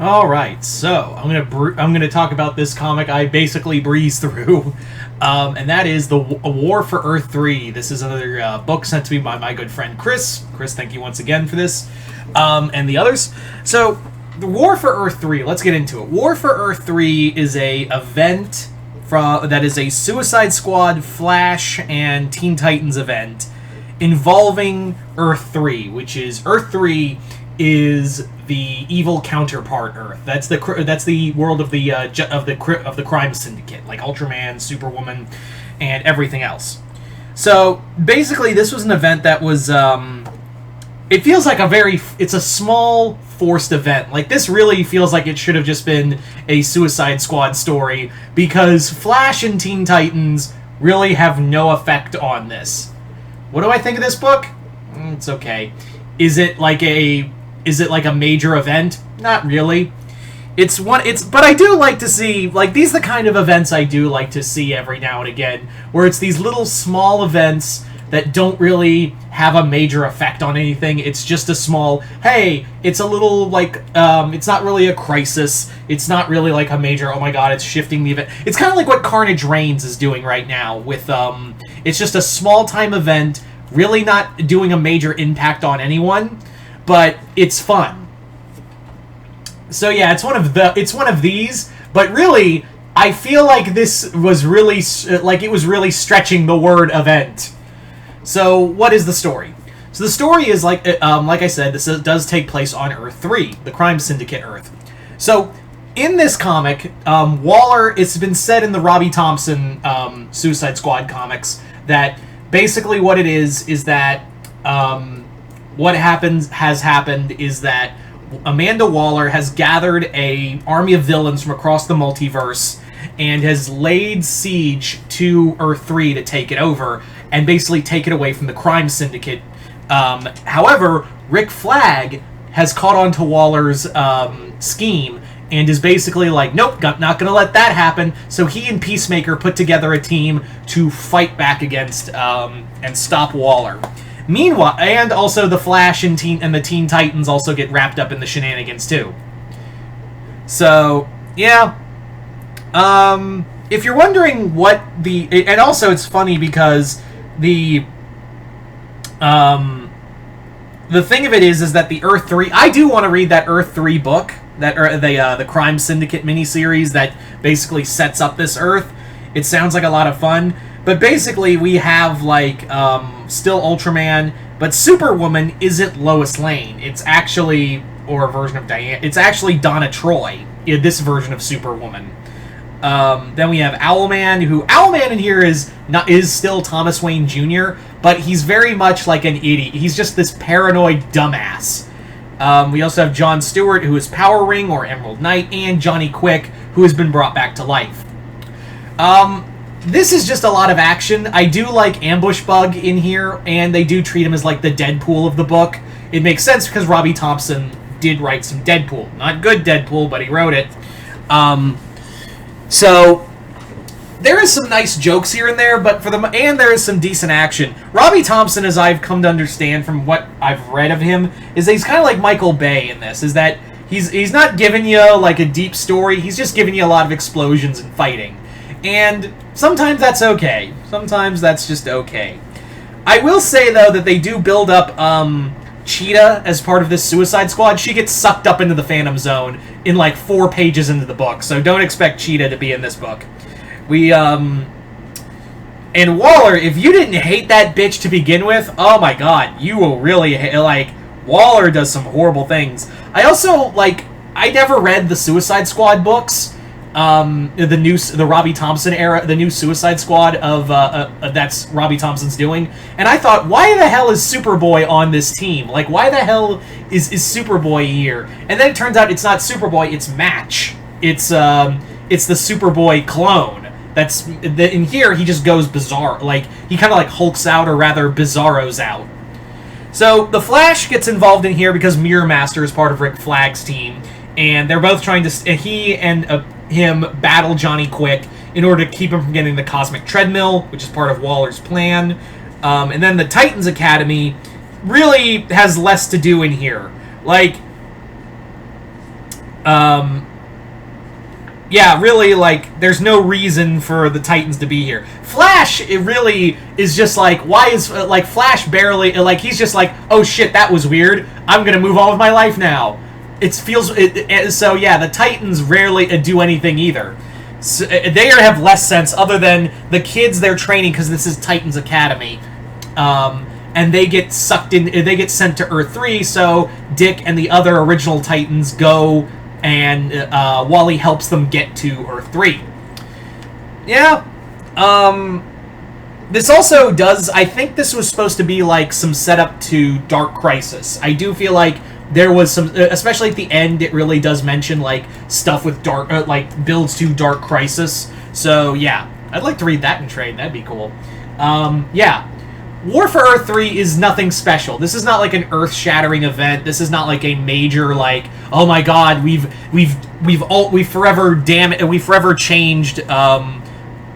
All right, so I'm gonna talk about this comic I basically breezed through, and that is the A War for Earth-3. This is another book sent to me by my good friend Chris. Chris, thank you once again for this, and the others. So, the War for Earth-3. Let's get into it. War for Earth-3 is a event that is a Suicide Squad, Flash, and Teen Titans event involving Earth-3, which is Earth-3 is the evil counterpart Earth. That's the world of the crime syndicate, like Ultraman, Superwoman, and everything else. So basically, this was an event that was. It feels like it's a small forced event. Like this really feels like it should have just been a Suicide Squad story because Flash and Teen Titans really have no effect on this. What do I think of this book? It's okay. Is it like a major event? Not really. But I do like to see, like, these are the kind of events I do like to see every now and again, where it's these little small events that don't really have a major effect on anything. It's just a small, hey, it's a little, like, it's not really a crisis. It's not really like a major, oh my god, it's shifting the event. It's kind of like what Carnage Reigns is doing right now with, it's just a small-time event, really not doing a major impact on anyone, but it's fun. So yeah, it's one of these, but really, I feel like this was really, it was really stretching the word event. So, what is the story? So the story is, like I said, this does take place on Earth-3, the crime syndicate Earth. So, in this comic, Waller, it's been said in the Robbie Thompson Suicide Squad comics that basically what it is that what has happened is that Amanda Waller has gathered an army of villains from across the multiverse and has laid siege to Earth-3 to take it over and basically take it away from the crime syndicate. However, Rick Flag has caught on to Waller's scheme and is basically like, nope, not going to let that happen. So he and Peacemaker put together a team to fight back against and stop Waller. Meanwhile, and also the Flash and the Teen Titans also get wrapped up in the shenanigans too. So, yeah. If you're wondering what and also it's funny because the thing of it is that the Earth-3, I do want to read that Earth-3 book, the Crime Syndicate miniseries that basically sets up this Earth. It sounds like a lot of fun, but basically we have like still Ultraman, but Superwoman isn't Lois Lane. It's actually, or a version of Diane. It's actually Donna Troy in this version of Superwoman. Then we have Owlman, who Owlman in here is still Thomas Wayne Jr., but he's very much like an idiot. He's just this paranoid dumbass. We also have John Stewart, who is Power Ring or Emerald Knight, and Johnny Quick, who has been brought back to life. This is just a lot of action. I do like Ambush Bug in here, and they do treat him as like the Deadpool of the book. It makes sense because Robbie Thompson did write some Deadpool. Not good Deadpool, but he wrote it. So there is some nice jokes here and there, but and there is some decent action. Robbie Thompson, as I've come to understand from what I've read of him, is that he's kind of like Michael Bay in this. Is that he's not giving you like a deep story. He's just giving you a lot of explosions and fighting, and sometimes that's okay. Sometimes that's just okay. I will say though that they do build up Cheetah as part of this Suicide Squad. She gets sucked up into the Phantom Zone in like 4 pages into the book, so don't expect Cheetah to be in this book. And Waller, if you didn't hate that bitch to begin with, oh my god, you will really like, Waller does some horrible things. I also, like, I never read the Suicide Squad books, the Robbie Thompson era, the new Suicide Squad that's Robbie Thompson's doing, and I thought, why the hell is Superboy on this team? Like, why the hell is Superboy here? And then it turns out it's not Superboy, it's Match. It's the Superboy clone. In here, he just goes bizarre. Like, he kind of like hulks out, or rather bizarros out. So, the Flash gets involved in here because Mirror Master is part of Rick Flag's team, and they're both trying to, he and him battle Johnny Quick in order to keep him from getting the Cosmic Treadmill, which is part of Waller's plan. And then the Titans Academy really has less to do in here. Like, Yeah, really, like, there's no reason for the Titans to be here. Flash, it really is just like, why is, like, Flash barely, like, he's just like, oh shit, that was weird, I'm gonna move on with my life now. So yeah, the Titans rarely do anything either. So, they have less sense, other than the kids they're training, because this is Titans Academy. And they get sucked in, they get sent to Earth-3, so Dick and the other original Titans go, and Wally helps them get to Earth-3. Yeah. This also does... I think this was supposed to be, like, some setup to Dark Crisis. I do feel like there was some... Especially at the end, it really does mention, like, stuff with Dark... like, builds to Dark Crisis. So, yeah. I'd like to read that in trade. That'd be cool. Yeah. War for Earth-3 is nothing special. This is not like an earth-shattering event. This is not like a major, like, oh my god, we've forever changed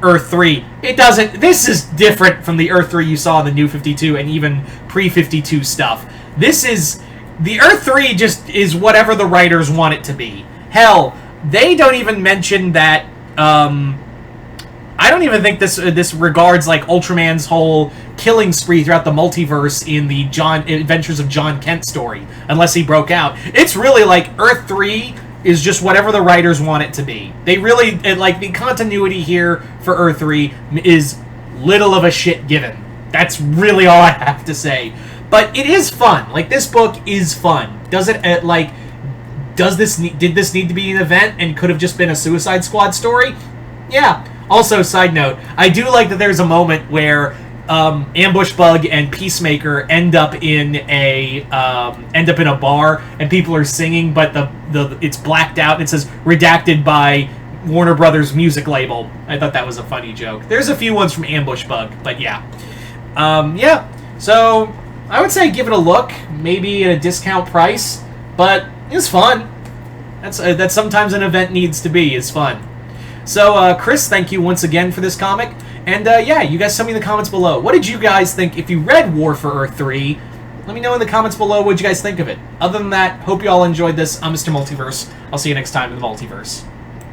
Earth-3. It doesn't. This is different from the Earth-3 you saw in the New 52 and even pre-52 stuff. This is... The Earth-3 just is whatever the writers want it to be. Hell, they don't even mention that, I don't even think this regards, like, Ultraman's whole killing spree throughout the multiverse in the Adventures of John Kent story, unless he broke out. It's really like Earth-3 is just whatever the writers want it to be. They really, like, the continuity here for Earth-3 is little of a shit given. That's really all I have to say. But it is fun. Like, this book is fun. Does it, did this need to be an event and could have just been a Suicide Squad story? Yeah. Also, side note, I do like that there's a moment where Ambush Bug and Peacemaker end up in a bar and people are singing, but it's blacked out and it says redacted by Warner Brothers music label. I thought that was a funny joke. There's a few ones from Ambush Bug, but yeah. Yeah. So I would say give it a look, maybe at a discount price, but it's fun. That's sometimes an event needs to be, is fun. So, Chris, thank you once again for this comic. And, yeah, you guys tell me in the comments below. What did you guys think? If you read War for Earth-3, let me know in the comments below what you guys think of it. Other than that, hope you all enjoyed this. I'm Mr. Multiverse. I'll see you next time in the Multiverse.